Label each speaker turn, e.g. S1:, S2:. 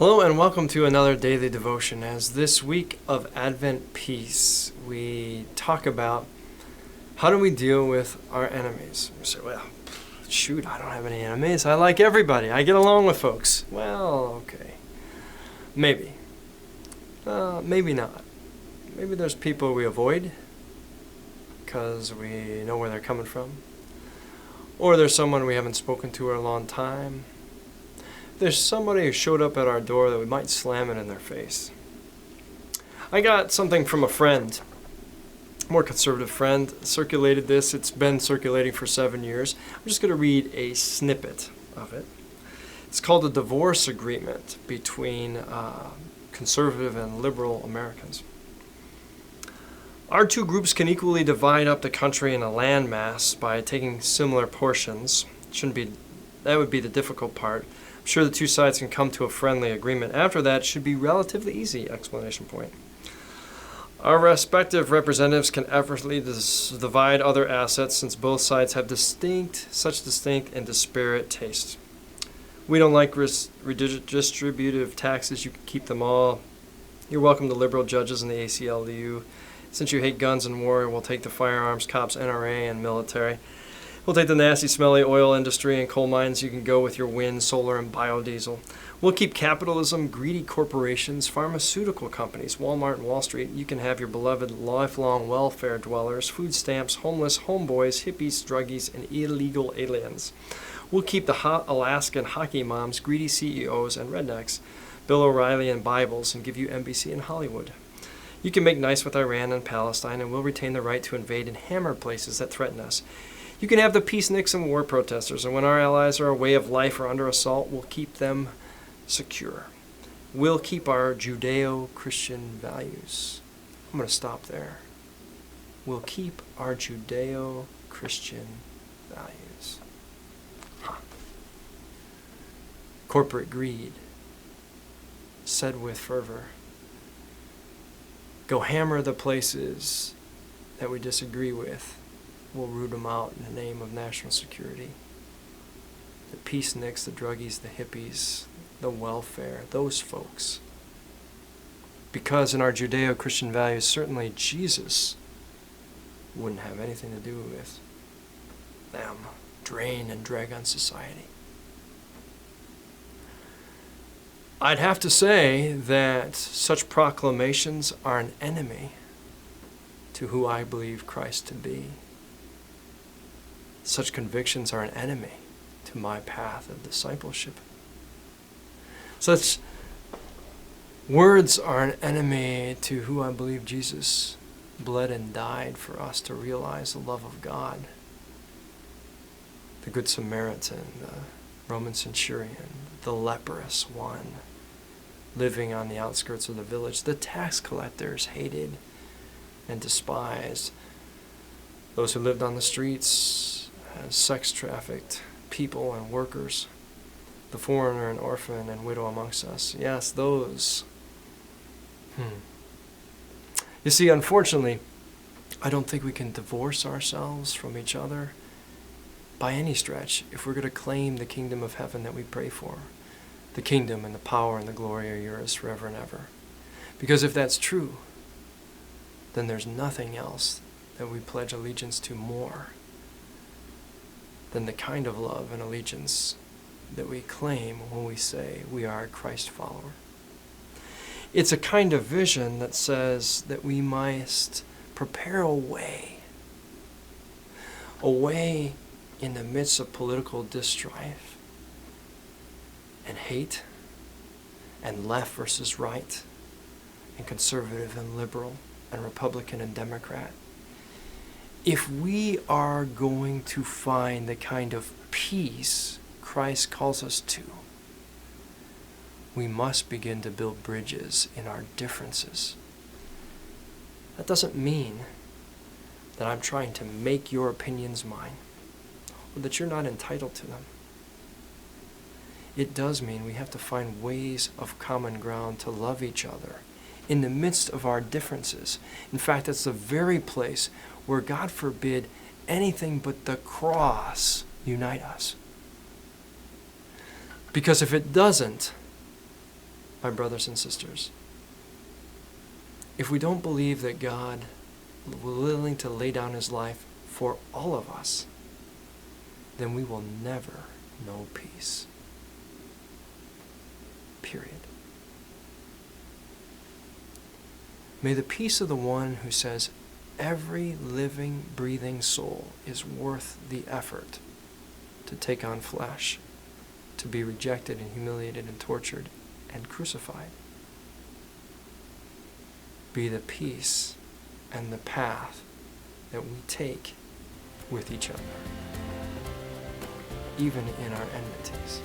S1: Hello and welcome to another daily devotion. As this week of Advent Peace, we talk about how do we deal with our enemies. You say, well, shoot, I don't have any enemies. I like everybody. I get along with folks. Well, okay. Maybe. Maybe not. Maybe there's people we avoid because we know where they're coming from. Or there's someone we haven't spoken to in a long time. There's somebody who showed up at our door that we might slam it in their face. I got something from a friend, more conservative friend, circulated this. It's been circulating for 7 years. I'm just going to read a snippet of it. It's called the divorce agreement between conservative and liberal Americans. Our two groups can equally divide up the country in a landmass by taking similar portions. That would be the difficult part. I'm sure the two sides can come to a friendly agreement. After that, it should be relatively easy, exclamation point. Our respective representatives can effortlessly divide other assets since both sides have such distinct and disparate tastes. We don't like redistributive taxes. You can keep them all. You're welcome to liberal judges in the ACLU. Since you hate guns and war, we'll take the firearms, cops, NRA, and military. We'll take the nasty, smelly oil industry and coal mines. You can go with your wind, solar, and biodiesel. We'll keep capitalism, greedy corporations, pharmaceutical companies, Walmart and Wall Street. You can have your beloved lifelong welfare dwellers, food stamps, homeless, homeboys, hippies, druggies, and illegal aliens. We'll keep the hot Alaskan hockey moms, greedy CEOs, and rednecks, Bill O'Reilly and Bibles, and give you NBC and Hollywood. You can make nice with Iran and Palestine, and we'll retain the right to invade and hammer places that threaten us. You can have the peaceniks and war protesters, and when our allies or our way of life are under assault, we'll keep them secure. We'll keep our Judeo-Christian values. I'm going to stop there. We'll keep our Judeo-Christian values. Corporate greed, said with fervor. Go hammer the places that we disagree with. We'll root them out in the name of national security. The peaceniks, the druggies, the hippies, the welfare, those folks. Because in our Judeo-Christian values, certainly Jesus wouldn't have anything to do with them. Drain and drag on society. I'd have to say that such proclamations are an enemy to who I believe Christ to be. Such convictions are an enemy to my path of discipleship. Such words are an enemy to who I believe Jesus bled and died for us to realize the love of God. The Good Samaritan, the Roman centurion, the leprous one living on the outskirts of the village, the tax collectors hated and despised, those who lived on the streets as sex-trafficked people and workers, the foreigner and orphan and widow amongst us. Yes, those. You see, unfortunately, I don't think we can divorce ourselves from each other by any stretch if we're going to claim the kingdom of heaven that we pray for. The kingdom and the power and the glory are yours forever and ever. Because if that's true, then there's nothing else that we pledge allegiance to more than the kind of love and allegiance that we claim when we say we are a Christ follower. It's a kind of vision that says that we must prepare a way in the midst of political distrife and hate and left versus right and conservative and liberal and Republican and Democrat. If we are going to find the kind of peace Christ calls us to, we must begin to build bridges in our differences. That doesn't mean that I'm trying to make your opinions mine, or that you're not entitled to them. It does mean we have to find ways of common ground to love each other in the midst of our differences. In fact, it's the very place where, God forbid, anything but the cross unite us. Because if it doesn't, my brothers and sisters, if we don't believe that God was willing to lay down his life for all of us, then we will never know peace. Period. May the peace of the one who says every living, breathing soul is worth the effort to take on flesh, to be rejected and humiliated and tortured and crucified, be the peace and the path that we take with each other, even in our enmities.